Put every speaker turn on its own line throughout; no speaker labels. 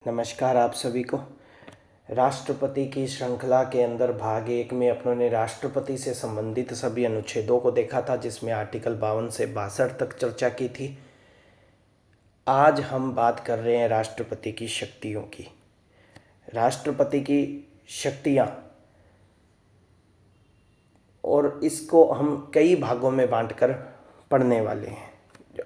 नमस्कार आप सभी को। राष्ट्रपति की श्रृंखला के अंदर भाग 1 में अपनों ने राष्ट्रपति से संबंधित सभी अनुच्छेदों को देखा था, जिसमें आर्टिकल 52 से 62 तक चर्चा की थी। आज हम बात कर रहे हैं राष्ट्रपति की शक्तियों की। राष्ट्रपति की शक्तियाँ, और इसको हम कई भागों में बांटकर पढ़ने वाले हैं।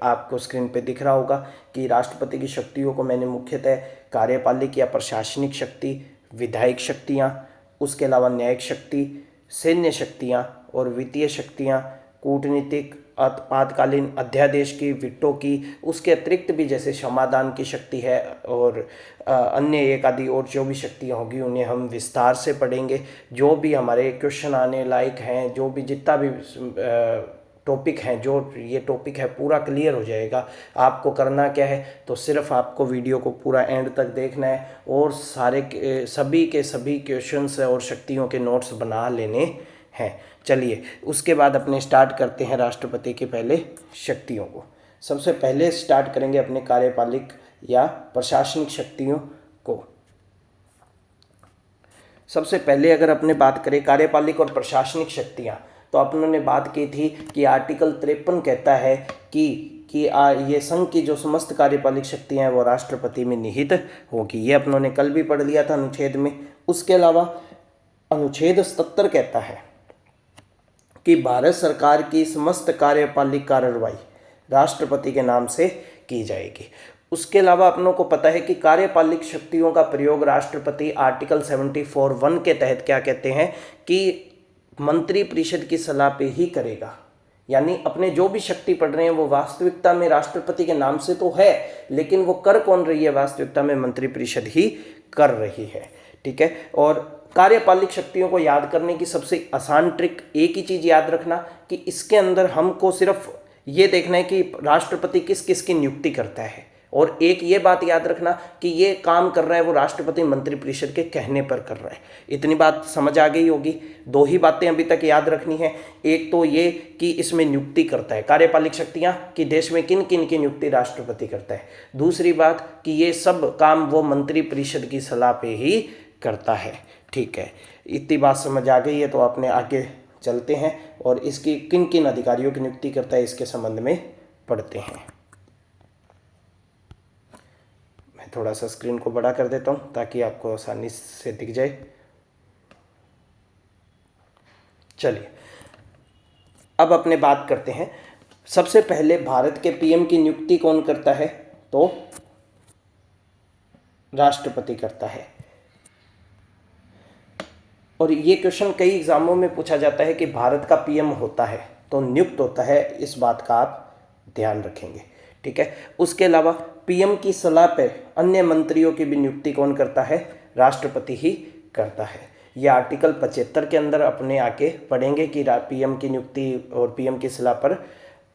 आपको स्क्रीन पे दिख रहा होगा कि राष्ट्रपति की शक्तियों को मैंने मुख्यतः कार्यपालिक या प्रशासनिक शक्ति, विधायिक शक्तियाँ, उसके अलावा न्यायिक शक्ति, सैन्य शक्तियाँ और वित्तीय शक्तियाँ, कूटनीतिक, आपातकालीन अध्यादेश की, विटो की, उसके अतिरिक्त भी जैसे क्षमादान की शक्ति है और अन्य एक आदि और जो भी शक्तियाँ होगी उन्हें हम विस्तार से पढ़ेंगे। जो भी हमारे क्वेश्चन आने लायक हैं, जो भी जितना भी टॉपिक हैं, जो ये टॉपिक है पूरा क्लियर हो जाएगा। आपको करना क्या है, तो सिर्फ आपको वीडियो को पूरा एंड तक देखना है और सभी के सभी क्वेश्चंस और शक्तियों के नोट्स बना लेने हैं। चलिए उसके बाद अपने स्टार्ट करते हैं राष्ट्रपति के पहले शक्तियों को। सबसे पहले स्टार्ट करेंगे अपने कार्यपालिक या प्रशासनिक शक्तियों को। सबसे पहले अगर अपने बात करें कार्यपालिक और प्रशासनिक शक्तियाँ, तो अपनों ने बात की थी कि आर्टिकल 53 कहता है कि ये संघ की जो समस्त कार्यपालिक शक्तियाँ हैं वो राष्ट्रपति में निहित होगी। ये अपनों ने कल भी पढ़ लिया था अनुच्छेद में। उसके अलावा अनुच्छेद 77 कहता है कि भारत सरकार की समस्त कार्यपालिक कार्रवाई राष्ट्रपति के नाम से की जाएगी। उसके अलावा अपनों को पता है कि कार्यपालिक शक्तियों का प्रयोग राष्ट्रपति आर्टिकल 74(1) के तहत क्या कहते हैं कि मंत्रिपरिषद की सलाह पे ही करेगा। यानी अपने जो भी शक्ति पढ़ रहे हैं वो वास्तविकता में राष्ट्रपति के नाम से तो है, लेकिन वो कर कौन रही है, वास्तविकता में मंत्रिपरिषद ही कर रही है। ठीक है। और कार्यपालिक शक्तियों को याद करने की सबसे आसान ट्रिक एक ही चीज़ याद रखना कि इसके अंदर हमको सिर्फ ये देखना है कि राष्ट्रपति किस किस की नियुक्ति करता है, और एक ये बात याद रखना कि ये काम कर रहा है वो राष्ट्रपति मंत्रिपरिषद के कहने पर कर रहा है। इतनी बात समझ आ गई होगी। दो ही बातें अभी तक याद रखनी है। एक तो ये कि इसमें नियुक्ति करता है कार्यपालिक शक्तियां, कि देश में किन किन की नियुक्ति राष्ट्रपति करता है। दूसरी बात कि ये सब काम वो मंत्रिपरिषद की सलाह पे ही करता है। ठीक है, इतनी बात समझ आ गई है तो अपने आगे चलते हैं और इसकी किन किन अधिकारियों की नियुक्ति करता है इसके संबंध में पढ़ते हैं। थोड़ा सा स्क्रीन को बड़ा कर देता हूं ताकि आपको आसानी से दिख जाए। चलिए अब अपने बात करते हैं। सबसे पहले भारत के पीएम की नियुक्ति कौन करता है, तो राष्ट्रपति करता है। और ये क्वेश्चन कई एग्जामों में पूछा जाता है कि भारत का पीएम होता है तो नियुक्त होता है, इस बात का आप ध्यान रखेंगे। ठीक है। उसके अलावा पीएम की सलाह पर अन्य मंत्रियों की भी नियुक्ति कौन करता है, राष्ट्रपति ही करता है। यह आर्टिकल 75 के अंदर अपने आके पढ़ेंगे कि पीएम की नियुक्ति और पीएम की सलाह पर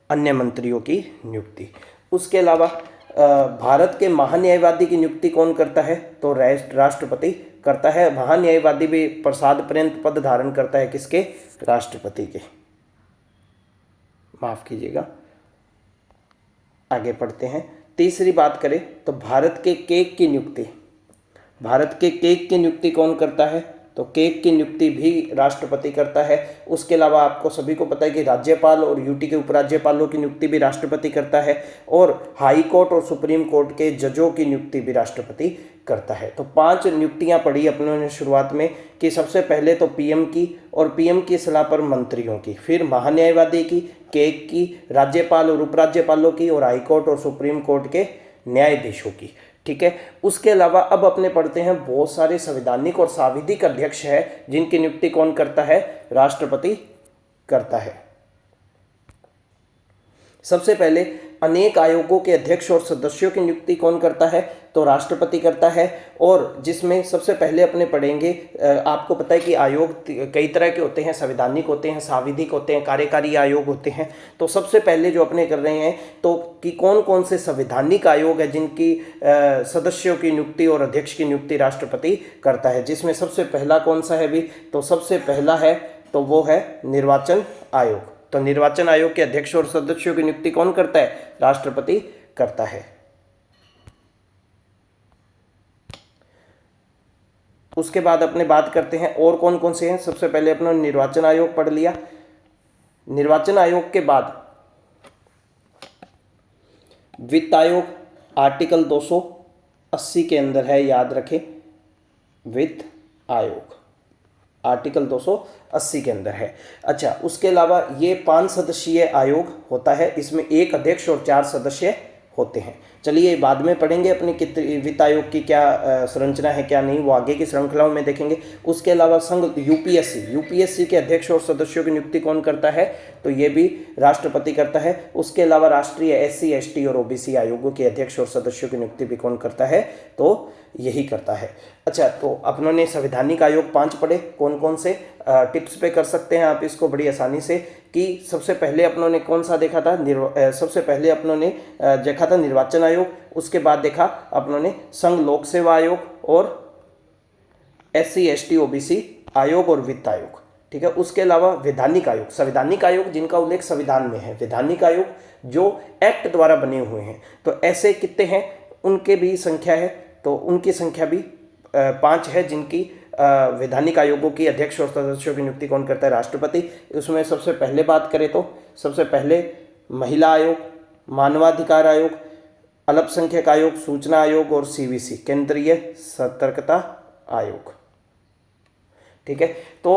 अन्य मंत्रियों की नियुक्ति। उसके अलावा भारत के महान्यायवादी की नियुक्ति कौन करता है, तो राष्ट्रपति करता है। महान्यायवादी भी प्रसाद पर्यंत पद धारण करता है किसके, राष्ट्रपति के। माफ कीजिएगा, आगे पढ़ते हैं। तीसरी बात करें तो भारत के केक की नियुक्ति, भारत के केक की नियुक्ति कौन करता है, तो केक की नियुक्ति भी राष्ट्रपति करता है। उसके अलावा आपको सभी को पता है कि राज्यपाल और यूटी के उपराज्यपालों की नियुक्ति भी राष्ट्रपति करता है, और हाई कोर्ट और सुप्रीम कोर्ट के जजों की नियुक्ति भी राष्ट्रपति करता है। तो 5 नियुक्तियां पढ़ी अपनों ने शुरुआत में कि सबसे पहले तो पीएम की, और पीएम की सलाह पर मंत्रियों की, फिर महान्यायवादी की, केक की, राज्यपाल और उपराज्यपालों की, और हाईकोर्ट और सुप्रीम कोर्ट के न्यायाधीशों की। ठीक है। उसके अलावा अब अपने पढ़ते हैं बहुत सारे संवैधानिक और सांविधिक अध्यक्ष है जिनकी नियुक्ति कौन करता है, राष्ट्रपति करता है। सबसे पहले अनेक आयोगों के अध्यक्ष और सदस्यों की नियुक्ति कौन करता है, तो राष्ट्रपति करता है। और जिसमें सबसे पहले अपने पढ़ेंगे, आपको पता है कि आयोग कई तरह के होते हैं, संवैधानिक होते हैं, सांविधिक होते हैं, कार्यकारी आयोग होते हैं। तो सबसे पहले जो अपने कर रहे हैं तो कि कौन कौन से संवैधानिक आयोग है जिनकी सदस्यों की नियुक्ति और अध्यक्ष की नियुक्ति राष्ट्रपति करता है। जिसमें सबसे पहला कौन सा है भी, तो सबसे पहला है तो वो है निर्वाचन आयोग। तो निर्वाचन आयोग के अध्यक्ष और सदस्यों की नियुक्ति कौन करता है, राष्ट्रपति करता है। उसके बाद अपने बात करते हैं और कौन कौन से हैं। सबसे पहले अपना निर्वाचन आयोग पढ़ लिया। निर्वाचन आयोग के बाद वित्त आयोग आर्टिकल 280 के अंदर है, याद रखें। वित्त आयोग आर्टिकल 280 के अंदर है। अच्छा, उसके अलावा ये 5 सदस्यीय आयोग होता है, इसमें 1 अध्यक्ष और 4 सदस्य होते हैं। चलिए बाद में पढ़ेंगे अपने वित्त आयोग की क्या संरचना है क्या नहीं, वो आगे की श्रृंखलाओं में देखेंगे। उसके अलावा संघ यूपीएससी के अध्यक्ष और सदस्यों की नियुक्ति कौन करता है, तो ये भी राष्ट्रपति करता है। उसके अलावा राष्ट्रीय SC ST और OBC आयोगों के अध्यक्ष और सदस्यों की नियुक्ति भी कौन करता है, तो यही करता है। अच्छा, तो अपनों ने संवैधानिक आयोग 5 पढ़े। कौन कौन से टिप्स पे कर सकते हैं आप इसको बड़ी आसानी से, कि सबसे पहले अपनों ने कौन सा देखा था, सबसे पहले अपनों ने देखा था निर्वाचन आयोग। उसके बाद देखा अपनों ने संघ लोक सेवा आयोग और SC ST OBC आयोग और वित्त आयोग, ठीक है। उसके अलावा वैधानिक आयोग, संवैधानिक आयोग जिनका उल्लेख संविधान में है, वैधानिक आयोग जो एक्ट द्वारा बने हुए हैं। तो ऐसे कितने हैं, उनके भी संख्या है, तो उनकी संख्या भी 5 है, जिनकी वैधानिक आयोगों की अध्यक्ष और सदस्यों की नियुक्ति कौन करता है, राष्ट्रपति। उसमें सबसे पहले बात करें तो सबसे पहले महिला आयोग, मानवाधिकार आयोग, अल्पसंख्यक आयोग, सूचना आयोग और CVC केंद्रीय सतर्कता आयोग, ठीक है। तो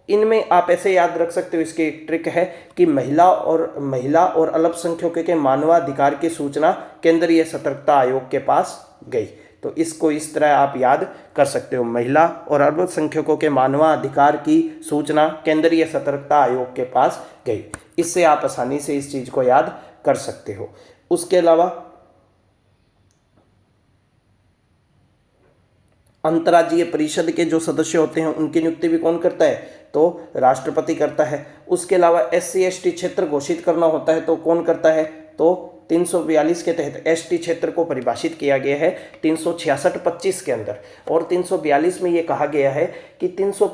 इनमें आप ऐसे याद रख सकते हो, इसकी एक ट्रिक है कि महिला और अल्पसंख्यकों के मानवाधिकार की सूचना केंद्रीय सतर्कता आयोग के पास गई। तो इसको इस तरह आप याद कर सकते हो, महिला और अल्पसंख्यकों के मानवाधिकार की सूचना केंद्रीय सतर्कता आयोग के पास गई। इससे आप आसानी से इस चीज को याद कर सकते हो। उसके अलावा अंतर्राज्यीय परिषद के जो सदस्य होते हैं उनकी नियुक्ति भी कौन करता है, तो राष्ट्रपति करता है। उसके अलावा SC ST क्षेत्र घोषित करना होता है, तो कौन करता है, तो 342 के तहत ST क्षेत्र को परिभाषित किया गया है 366(25) के अंदर, और 342 में ये कहा गया है कि 300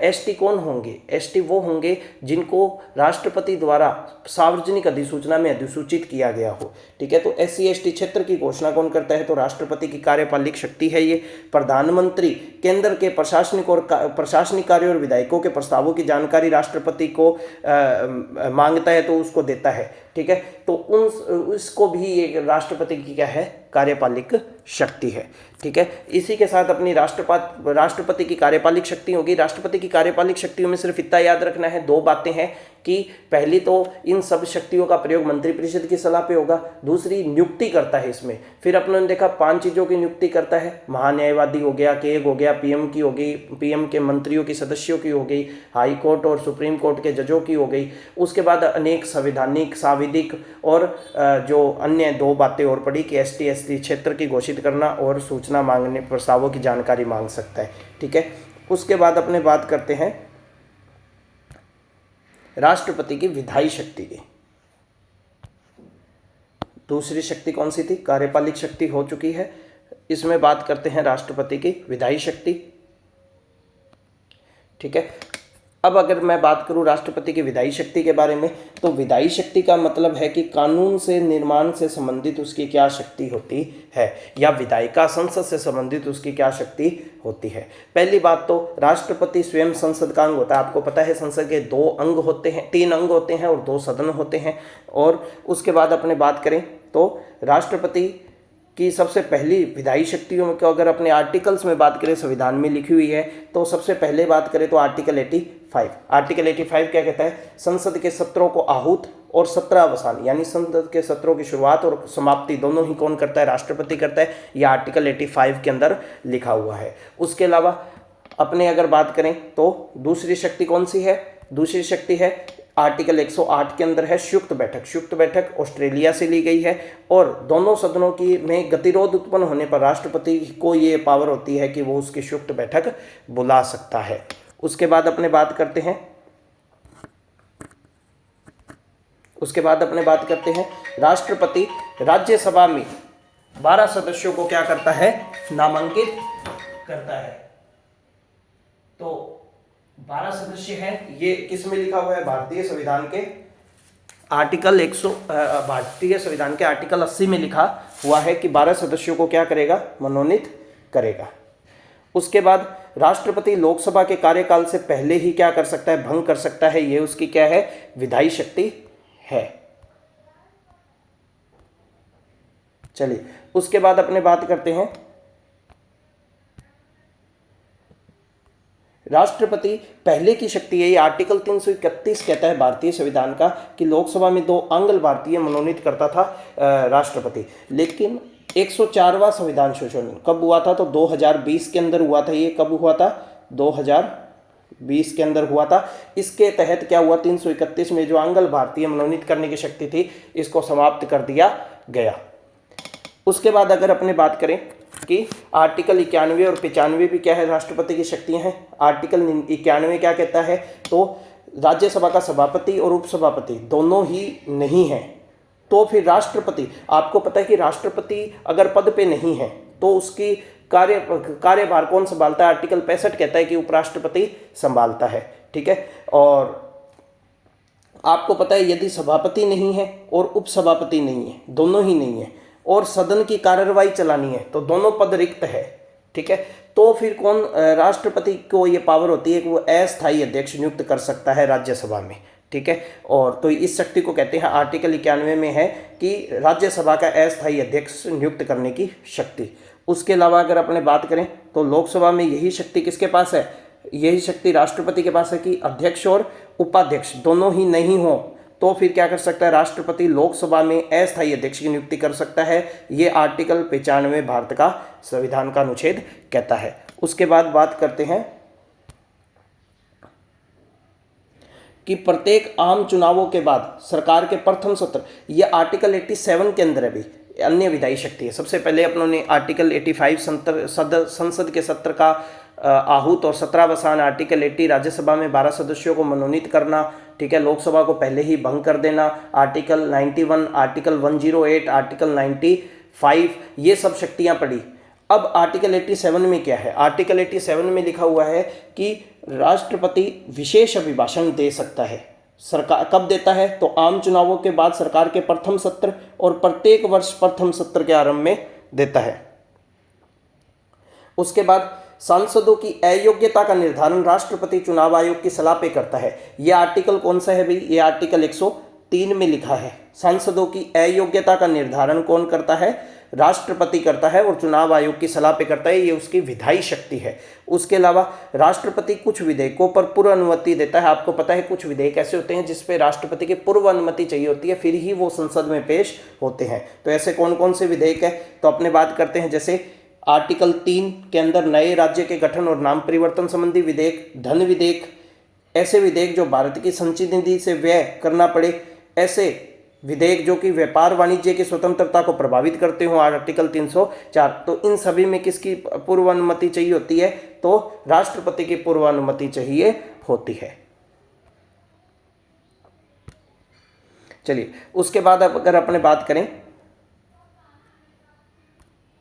ST कौन होंगे, ST वो होंगे जिनको राष्ट्रपति द्वारा सार्वजनिक अधिसूचना में अधिसूचित किया गया हो, ठीक है। तो SC ST क्षेत्र की घोषणा कौन करता है, तो राष्ट्रपति की कार्यपालिक शक्ति है ये। प्रधानमंत्री केंद्र के प्रशासनिक कार्यों और विधायकों के प्रस्तावों की जानकारी राष्ट्रपति को मांगता है, तो उसको देता है, ठीक है। तो इसको भी एक राष्ट्रपति की क्या है, कार्यपालिक शक्ति है, ठीक है। इसी के साथ अपनी राष्ट्रपति की कार्यपालिक शक्ति होगी। राष्ट्रपति की कार्यपालिक शक्तियों में सिर्फ इतना याद रखना है, 2 बातें हैं कि पहली तो इन सब शक्तियों का प्रयोग मंत्रिपरिषद की सलाह पे होगा, दूसरी नियुक्ति करता है इसमें। फिर अपने ने देखा 5 चीज़ों की नियुक्ति करता है, महान्यायवादी हो गया, केग हो गया, PM की हो गई, PM के मंत्रियों की सदस्यों की हो गई, हाई कोर्ट और सुप्रीम कोर्ट के जजों की हो गई। उसके बाद अनेक संवैधानिक, सांविधिक और जो अन्य 2 बातें और पड़ी कि ST ST क्षेत्र की घोषित करना और सूचना मांगने, प्रस्तावों की जानकारी मांग सकता है, ठीक है। उसके बाद अपने बात करते हैं राष्ट्रपति की विधायी शक्ति की। दूसरी शक्ति कौन सी थी, कार्यपालिक शक्ति हो चुकी है। इसमें बात करते हैं राष्ट्रपति की विधायी शक्ति, ठीक है। अब अगर मैं बात करूं राष्ट्रपति की विधायी शक्ति के बारे में, तो विधायी शक्ति का मतलब है कि कानून से निर्माण से संबंधित उसकी क्या शक्ति होती है, या विधायिका संसद से संबंधित उसकी क्या शक्ति होती है। पहली बात तो राष्ट्रपति स्वयं संसद का अंग होता है। आपको पता है संसद के 2 अंग होते हैं, 3 अंग होते हैं और 2 सदन होते हैं। और उसके बाद अपने बात करें तो राष्ट्रपति कि सबसे पहली विधायी शक्तियों में, अगर अपने आर्टिकल्स में बात करें, संविधान में लिखी हुई है, तो सबसे पहले बात करें तो आर्टिकल 85। आर्टिकल 85 क्या कहता है, संसद के सत्रों को आहूत और सत्रावसान, यानी संसद के सत्रों की शुरुआत और समाप्ति दोनों ही कौन करता है, राष्ट्रपति करता है। यह आर्टिकल 85 के अंदर लिखा हुआ है। उसके अलावा अपने अगर बात करें तो दूसरी शक्ति कौन सी है, दूसरी शक्ति है आर्टिकल 108 के अंदर है संयुक्त बैठक। संयुक्त बैठक ऑस्ट्रेलिया से ली गई है, और दोनों सदनों की में गतिरोध उत्पन्न होने पर राष्ट्रपति को ये पावर होती है कि वो उसकी संयुक्त बैठक बुला सकता है। उसके बाद अपने बात करते हैं राष्ट्रपति राज्यसभा में 12 सदस्यों को क्या करता है, नामांकित करता है। तो 12 सदस्य हैं, ये किस में लिखा हुआ है, भारतीय संविधान के आर्टिकल 80 में लिखा हुआ है कि 12 सदस्यों को क्या करेगा, मनोनीत करेगा। उसके बाद राष्ट्रपति लोकसभा के कार्यकाल से पहले ही क्या कर सकता है, भंग कर सकता है, ये उसकी क्या है, विधायी शक्ति है। चलिए उसके बाद अपने बात करते हैं राष्ट्रपति पहले की शक्ति है। ये आर्टिकल 331 कहता है भारतीय संविधान का कि लोकसभा में 2 आंग्ल भारतीय मनोनीत करता था राष्ट्रपति। लेकिन 104वां संविधान संशोधन कब हुआ था, तो 2020 के अंदर हुआ था। ये कब हुआ था, 2020 के अंदर हुआ था। इसके तहत क्या हुआ, 331 में जो आंग्ल भारतीय मनोनीत करने की शक्ति थी इसको समाप्त कर दिया गया। उसके बाद अगर अपने बात करें कि आर्टिकल 91 और 95 भी क्या है, राष्ट्रपति की शक्तियां हैं। आर्टिकल 91 क्या कहता है, तो राज्यसभा का सभापति और उपसभापति दोनों ही नहीं है, तो फिर राष्ट्रपति, आपको पता है कि राष्ट्रपति अगर पद पे नहीं है तो उसकी कार्यभार कौन संभालता है, आर्टिकल 65 कहता है कि उपराष्ट्रपति संभालता है। ठीक है, और आपको पता है यदि सभापति नहीं है और उपसभापति नहीं है, दोनों ही नहीं है, और सदन की कार्यवाही चलानी है तो दोनों पद रिक्त है। ठीक है, तो फिर कौन, राष्ट्रपति को ये पावर होती है कि वो अस्थायी अध्यक्ष नियुक्त कर सकता है राज्यसभा में। ठीक है, और तो इस शक्ति को कहते हैं, आर्टिकल 91 में है कि राज्यसभा का अस्थायी अध्यक्ष नियुक्त करने की शक्ति। उसके अलावा अगर अपने बात करें तो लोकसभा में यही शक्ति किसके पास है, यही शक्ति राष्ट्रपति के पास है कि अध्यक्ष और उपाध्यक्ष दोनों ही नहीं हो तो फिर क्या कर सकता है, राष्ट्रपति लोकसभा में अस्थायी अध्यक्ष की नियुक्ति कर सकता है। ये आर्टिकल 95 भारत का संविधान का अनुच्छेद कहता है। उसके बाद बात करते हैं कि प्रत्येक आम चुनावों के बाद सरकार के प्रथम सत्र, ये आर्टिकल 87 के अंदर है भी अन्य विधायी शक्ति है। सबसे पहले अपनों ने आर्टिकल 85 संसद के सत्र का आहूत और 17वां आर्टिकल 80 राज्यसभा में 12 सदस्यों को मनोनीत करना। ठीक है, लोकसभा को पहले ही भंग कर देना। आर्टिकल 91, आर्टिकल 108, आर्टिकल 95, ये सब शक्तियां पड़ी। अब आर्टिकल 87 में क्या है, आर्टिकल 87 में लिखा हुआ है कि राष्ट्रपति विशेष अभिभाषण दे सकता है। सरकार कब देता है, तो आम चुनावों के बाद सरकार के प्रथम सत्र और प्रत्येक वर्ष प्रथम सत्र के आरंभ में देता है। उसके बाद सांसदों की अयोग्यता का निर्धारण राष्ट्रपति चुनाव आयोग की सलाह पे करता है। यह आर्टिकल कौन सा है भाई, ये आर्टिकल 103 में लिखा है। सांसदों की अयोग्यता का निर्धारण कौन करता है, राष्ट्रपति करता है और चुनाव आयोग की सलाह पे करता है, ये उसकी विधायी शक्ति है। उसके अलावा राष्ट्रपति कुछ विधेयकों पर पूर्व अनुमति देता है। आपको पता है कुछ विधेयक ऐसे होते हैं जिसपे राष्ट्रपति की पूर्व अनुमति चाहिए होती है, फिर ही वो संसद में पेश होते हैं। तो ऐसे कौन कौन से विधेयक है, तो अपने बात करते हैं जैसे आर्टिकल 3 के अंदर नए राज्य के गठन और नाम परिवर्तन संबंधी विधेयक, धन विधेयक, ऐसे विधेयक जो भारत की संचित निधि से व्यय करना पड़े, ऐसे विधेयक जो कि व्यापार वाणिज्य की स्वतंत्रता को प्रभावित करते हो, आर्टिकल 304। तो इन सभी में किसकी पूर्व अनुमति चाहिए होती है, तो राष्ट्रपति की पूर्व अनुमति चाहिए होती है। चलिए उसके बाद अगर अपने बात करें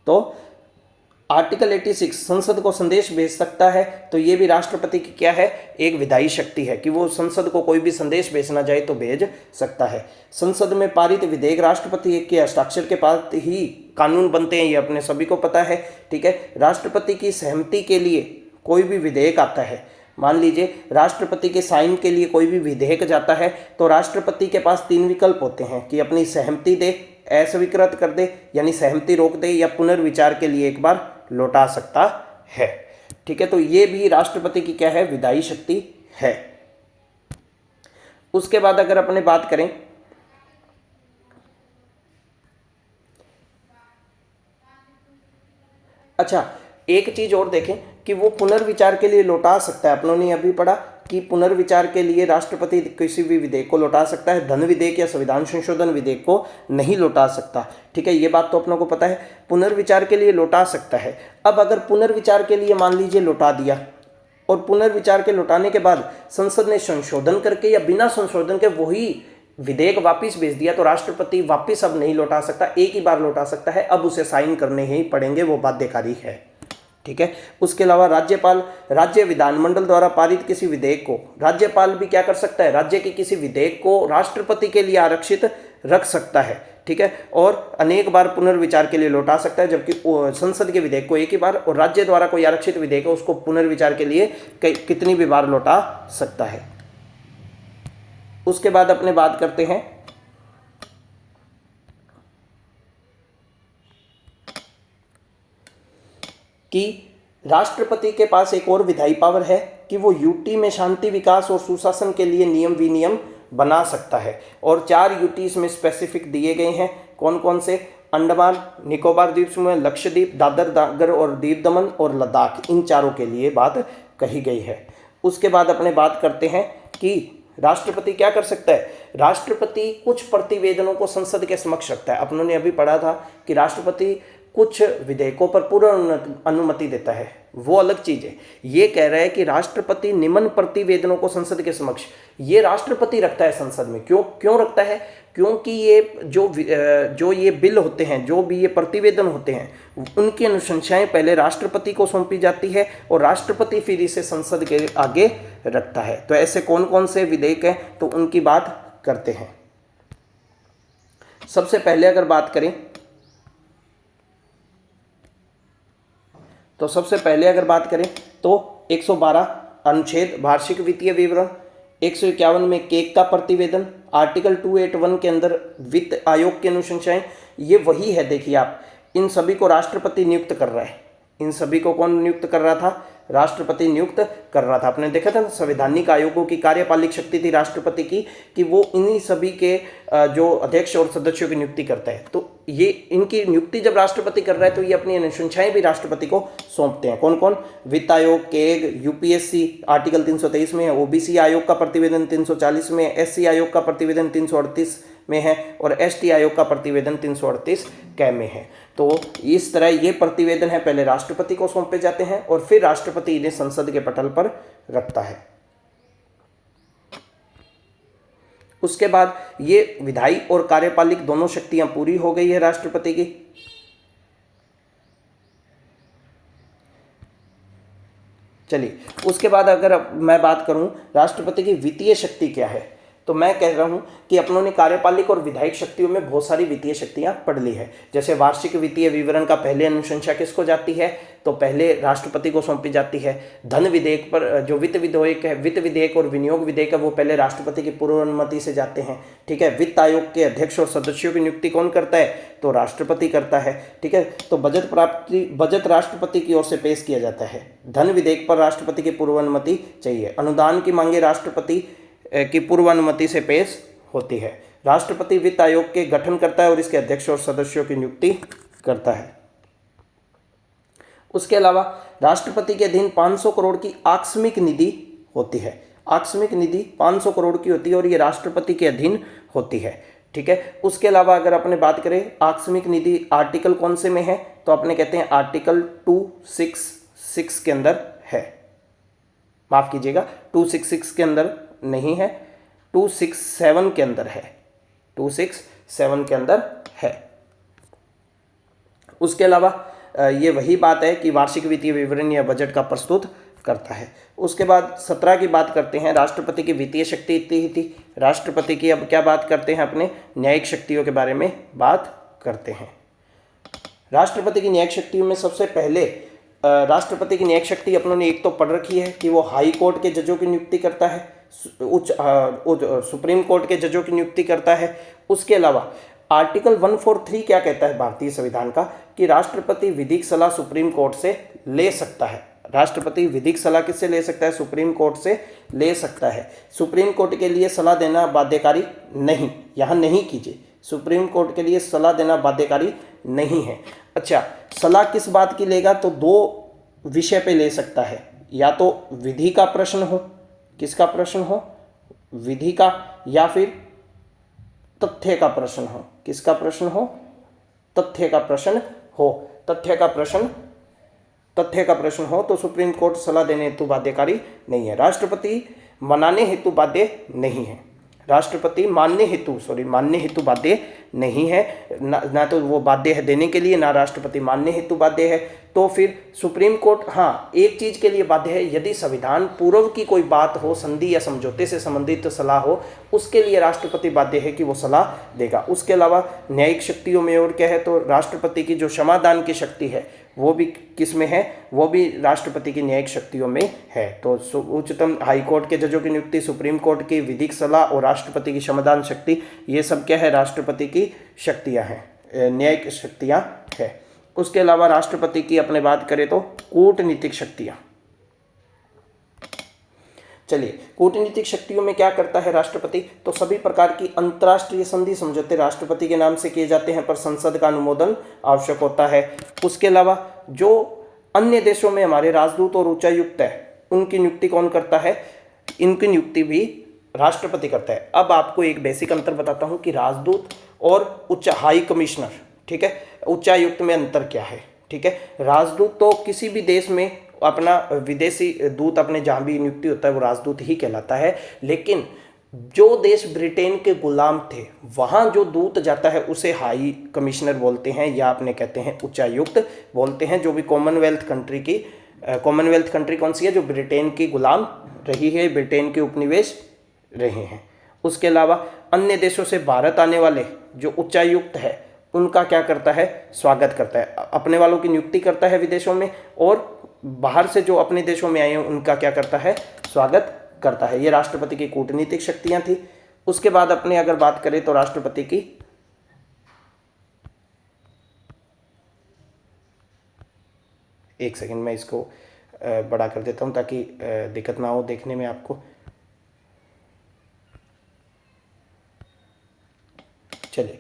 तो आर्टिकल 86 संसद को संदेश भेज सकता है। तो ये भी राष्ट्रपति की क्या है, एक विधायी शक्ति है कि वो संसद को कोई भी संदेश भेजना चाहे तो भेज सकता है। संसद में पारित विधेयक राष्ट्रपति के हस्ताक्षर के बाद ही कानून बनते हैं, ये अपने सभी को पता है। ठीक है, राष्ट्रपति की सहमति के लिए कोई भी विधेयक आता है, मान लीजिए राष्ट्रपति के साइन के लिए कोई भी विधेयक जाता है तो राष्ट्रपति के पास 3 विकल्प होते हैं कि अपनी सहमति दे, अस्वीकृत कर दे यानी सहमति रोक दे, या पुनर्विचार के लिए एक बार लौटा सकता है। ठीक है, तो ये भी राष्ट्रपति की क्या है, विधायी शक्ति है। उसके बाद अगर अपने बात करें अच्छा, एक चीज और देखें कि वो पुनर्विचार के लिए लौटा सकता है। अपनों ने अभी पढ़ा कि पुनर्विचार के लिए राष्ट्रपति किसी भी विधेयक को लौटा सकता है, धन विधेयक या संविधान संशोधन विधेयक को नहीं लौटा सकता। ठीक है, ये बात तो अपनों को पता है, पुनर्विचार के लिए लौटा सकता है। अब अगर पुनर्विचार के लिए मान लीजिए लौटा दिया और पुनर्विचार के लौटाने के बाद संसद ने संशोधन करके या बिना संशोधन के वही विधेयक वापिस भेज दिया तो राष्ट्रपति वापिस अब नहीं लौटा सकता, एक ही बार लौटा सकता है, अब उसे साइन करने ही पड़ेंगे, वो बाध्यकारी है। ठीक है, उसके अलावा राज्यपाल राज्य विधानमंडल द्वारा पारित किसी विधेयक को, राज्यपाल भी क्या कर सकता है, राज्य के किसी विधेयक को राष्ट्रपति के लिए आरक्षित रख सकता है। ठीक है, और अनेक बार पुनर्विचार के लिए लौटा सकता है, जबकि संसद के विधेयक को एक ही बार और राज्य द्वारा कोई आरक्षित विधेयक है उसको पुनर्विचार के लिए कितनी भी बार लौटा सकता है। उसके बाद अपने बात करते हैं कि राष्ट्रपति के पास एक और विधायी पावर है कि वो यूटी में शांति, विकास और सुशासन के लिए नियम विनियम बना सकता है, और 4 यूटी इसमें स्पेसिफिक दिए गए हैं। कौन कौन से? अंडमान निकोबार द्वीप समूह, लक्षद्वीप, दादर नगर और दीव दमन और लद्दाख, इन चारों के लिए बात कही गई है। उसके बाद अपने बात करते हैं कि राष्ट्रपति क्या कर सकता है। राष्ट्रपति कुछ प्रतिवेदनों को संसद के समक्ष रखता है। अपनों ने अभी पढ़ा था कि राष्ट्रपति कुछ विधेयकों पर पूर्ण अनुमति देता है, वो अलग चीज़ है। ये कह रहा है कि राष्ट्रपति निम्न प्रतिवेदनों को संसद के समक्ष, ये राष्ट्रपति रखता है संसद में। क्यों रखता है? क्योंकि ये जो ये बिल होते हैं, जो भी ये प्रतिवेदन होते हैं, उनकी अनुशंसाएं पहले राष्ट्रपति को सौंपी जाती है और राष्ट्रपति फिर इसे संसद के आगे रखता है। तो ऐसे कौन कौन से विधेयक हैं, तो उनकी बात करते हैं। सबसे पहले अगर बात करें तो 112 अनुच्छेद वार्षिक वित्तीय विवरण, 151 में केक का प्रतिवेदन, आर्टिकल 281 के अंदर वित्त आयोग की अनुशंसाएं, ये वही है। देखिए आप, इन सभी को राष्ट्रपति नियुक्त कर रहा है। इन सभी को कौन नियुक्त कर रहा था? राष्ट्रपति नियुक्त कर रहा था। आपने देखा था ना, संवैधानिक आयोगों की कार्यपालिक शक्ति थी राष्ट्रपति की कि वो इन्हीं सभी के जो अध्यक्ष और सदस्यों की नियुक्ति करता है। तो ये इनकी नियुक्ति जब राष्ट्रपति कर रहा है तो ये अपनी अनुशंसाएं भी राष्ट्रपति को सौंपते हैं। कौन कौन? वित्त आयोग, केग, यूपीएससी आर्टिकल 323 में है, ओबीसी आयोग का प्रतिवेदन 340 में, एससी आयोग का प्रतिवेदन 338 में है और एसटी आयोग का प्रतिवेदन 338 कै में है। तो इस तरह ये प्रतिवेदन है पहले राष्ट्रपति को सौंपे जाते हैं और फिर राष्ट्रपति इन्हें संसद के पटल पर रखता है। उसके बाद ये विधायी और कार्यपालिक दोनों शक्तियां पूरी हो गई है राष्ट्रपति की। चलिए, उसके बाद अगर मैं बात करूं राष्ट्रपति की वित्तीय शक्ति क्या है, तो मैं कह रहा हूं कि अपनों ने कार्यपालिक और विधायिक शक्तियों में बहुत सारी वित्तीय शक्तियां पढ़ ली है। जैसे वार्षिक वित्तीय विवरण का पहले अनुशंसा किसको जाती है, तो पहले राष्ट्रपति को सौंपी जाती है। धन विधेयक पर जो वित्त विधेयक है, वित्त विधेयक और विनियोग विधेयक है, वो पहले राष्ट्रपति की पूर्व अनुमति से जाते हैं। ठीक है। वित्त आयोग के अध्यक्ष और सदस्यों की नियुक्ति कौन करता है, तो राष्ट्रपति करता है। ठीक है। तो बजट राष्ट्रपति की ओर से पेश किया जाता है। धन विधेयक पर राष्ट्रपति की पूर्व अनुमति चाहिए। अनुदान की मांगे राष्ट्रपति की पूर्व अनुमति से पेश होती है। राष्ट्रपति वित्त आयोग के गठन करता है और इसके अध्यक्ष और सदस्यों की नियुक्ति करता है। उसके अलावा राष्ट्रपति के अधीन 500 करोड़ की आकस्मिक निधि होती है। आकस्मिक निधि 500 करोड़ की होती है और ये राष्ट्रपति के अधीन होती है। ठीक है। उसके अलावा अगर अपने बात करें आकस्मिक निधि आर्टिकल कौन से में है, तो अपने कहते हैं आर्टिकल 266 के अंदर है। माफ कीजिएगा, 266 के अंदर नहीं है, 267 के अंदर है। 267 के अंदर है। उसके अलावा ये वही बात है कि वार्षिक वित्तीय विवरण या बजट का प्रस्तुत करता है। उसके बाद 17 की बात करते हैं। राष्ट्रपति की वित्तीय शक्ति इतनी ही थी। राष्ट्रपति की अब क्या बात करते हैं, अपने न्यायिक शक्तियों के बारे में बात करते हैं। राष्ट्रपति की न्यायिक शक्तियों में सबसे पहले राष्ट्रपति की न्यायिक शक्ति अपनों ने एक तो पढ़ रखी है कि वो हाई कोर्ट के जजों की नियुक्ति करता है, सुप्रीम कोर्ट के जजों की नियुक्ति करता है। उसके अलावा आर्टिकल 143 क्या कहता है भारतीय संविधान का, कि राष्ट्रपति विधिक सलाह सुप्रीम कोर्ट से ले सकता है। राष्ट्रपति विधिक सलाह किससे ले सकता है, सुप्रीम कोर्ट से ले सकता है। सुप्रीम कोर्ट के लिए सलाह देना बाध्यकारी नहीं, यहाँ नहीं कीजिए, सुप्रीम कोर्ट के लिए सलाह देना बाध्यकारी नहीं है। अच्छा, सलाह किस बात की लेगा, तो 2 विषय पे ले सकता है, या तो विधि का प्रश्न हो, किसका प्रश्न हो, विधि का, या फिर तथ्य का प्रश्न हो। किसका प्रश्न हो, तथ्य का प्रश्न हो। तथ्य का प्रश्न हो तो सुप्रीम कोर्ट सलाह देने हेतु बाध्यकारी नहीं है। राष्ट्रपति मनाने हेतु बाध्य नहीं है। राष्ट्रपति मान्य हेतु बाध्य नहीं है, ना तो वो बाध्य है देने के लिए, ना राष्ट्रपति मान्य हेतु बाध्य है। तो फिर सुप्रीम कोर्ट हाँ एक चीज के लिए बाध्य है, यदि संविधान पूर्व की कोई बात हो, संधि या समझौते से संबंधित सलाह हो, उसके लिए राष्ट्रपति बाध्य है कि वो सलाह देगा। उसके अलावा न्यायिक शक्तियों में और क्या है, तो राष्ट्रपति की जो क्षमादान की शक्ति है वो भी किस में है, वो भी राष्ट्रपति की न्यायिक शक्तियों में है। तो उच्चतम हाई कोर्ट के जजों की नियुक्ति, सुप्रीम कोर्ट की विधिक सलाह और राष्ट्रपति की क्षमादान शक्ति, ये सब क्या है, राष्ट्रपति की शक्तियां हैं, न्यायिक शक्तियां है। उसके अलावा राष्ट्रपति की अपने बात करें तो कूटनीतिक शक्तियां। चलिए, कूटनीतिक शक्तियों में क्या करता है राष्ट्रपति, तो सभी प्रकार की अंतर्राष्ट्रीय संधि समझौते राष्ट्रपति के नाम से किए जाते हैं, पर संसद का अनुमोदन आवश्यक होता है। उसके अलावा जो अन्य देशों में हमारे राजदूत और उच्चायुक्त है, उनकी नियुक्ति कौन करता है, इनकी नियुक्ति भी राष्ट्रपति करता है। अब आपको एक बेसिक अंतर बताता हूं कि राजदूत और उच्च हाई कमिश्नर, ठीक है, उच्चायुक्त में अंतर क्या है। ठीक है, राजदूत तो किसी भी देश में अपना विदेशी दूत अपने जहाँ भी नियुक्ति होता है वो राजदूत ही कहलाता है, लेकिन जो देश ब्रिटेन के गुलाम थे वहाँ जो दूत जाता है उसे हाई कमिश्नर बोलते हैं, या अपने कहते हैं उच्चायुक्त बोलते हैं। जो भी कॉमनवेल्थ कंट्री कौन सी है, जो ब्रिटेन की गुलाम रही है, ब्रिटेन के उपनिवेश रहे हैं। उसके अलावा अन्य देशों से भारत आने वाले जो उच्चायुक्त है उनका क्या करता है, स्वागत करता है, अपने वालों की नियुक्ति करता है विदेशों में, और बाहर से जो अपने देशों में आए हैं उनका क्या करता है, स्वागत करता है। ये राष्ट्रपति की कूटनीतिक शक्तियां थी। उसके बाद अपने अगर बात करें तो राष्ट्रपति की एक सेकंड मैं इसको बड़ा कर देता हूं ताकि दिक्कत ना हो देखने में आपको। चलिए,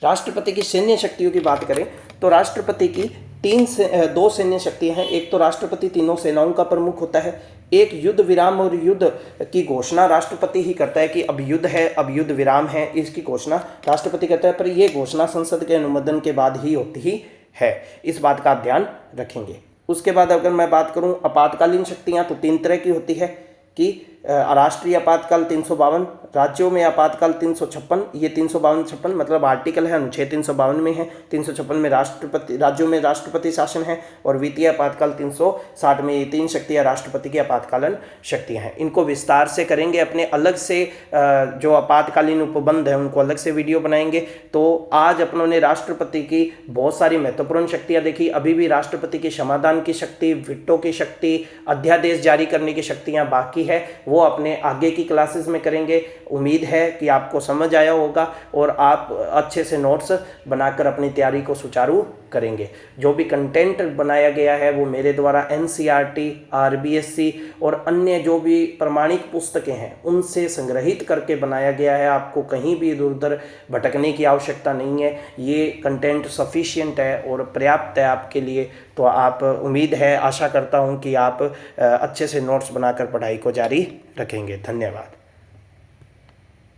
राष्ट्रपति की सैन्य शक्तियों की बात करें तो राष्ट्रपति की दो सैन्य शक्तियां हैं। एक तो राष्ट्रपति तीनों सेनाओं का प्रमुख होता है। एक युद्ध विराम और युद्ध की घोषणा राष्ट्रपति ही करता है कि अब युद्ध है, अब युद्ध विराम है, इसकी घोषणा राष्ट्रपति करता है, पर यह घोषणा संसद के अनुमोदन के बाद ही होती ही है। इस बात का आप ध्यान रखेंगे। उसके बाद अगर मैं बात करूं आपातकालीन शक्तियां, तो 3 तरह की होती है कि राष्ट्रीय आपातकाल 352, राज्यों में आपातकाल 356। ये 352-56 मतलब आर्टिकल है, अनुच्छेद 352 में है। 356 में राज्यों में राष्ट्रपति शासन है, और वित्तीय आपातकाल 360 में ये 3 शक्तियाँ राष्ट्रपति की आपातकालीन शक्तियाँ हैं। इनको विस्तार से करेंगे, अपने अलग से जो आपातकालीन उपबंध है उनको अलग से वीडियो बनाएंगे। तो आज अपनों ने राष्ट्रपति की बहुत सारी महत्वपूर्ण शक्तियाँ देखी। अभी भी राष्ट्रपति की क्षमादान की शक्ति, वीटो की शक्ति, अध्यादेश जारी करने की शक्तियाँ बाकी है, वो अपने आगे की क्लासेस में करेंगे। उम्मीद है कि आपको समझ आया होगा और आप अच्छे से नोट्स बनाकर अपनी तैयारी को सुचारू करेंगे। जो भी कंटेंट बनाया गया है वो मेरे द्वारा NCERT, RBSC और अन्य जो भी प्रमाणिक पुस्तकें हैं उनसे संग्रहित करके बनाया गया है। आपको कहीं भी इधर उधर भटकने की आवश्यकता नहीं है। ये कंटेंट सफिशिएंट है और पर्याप्त है आपके लिए। तो आप उम्मीद है, आशा करता हूँ कि आप अच्छे से नोट्स बनाकर पढ़ाई को जारी रखेंगे। धन्यवाद।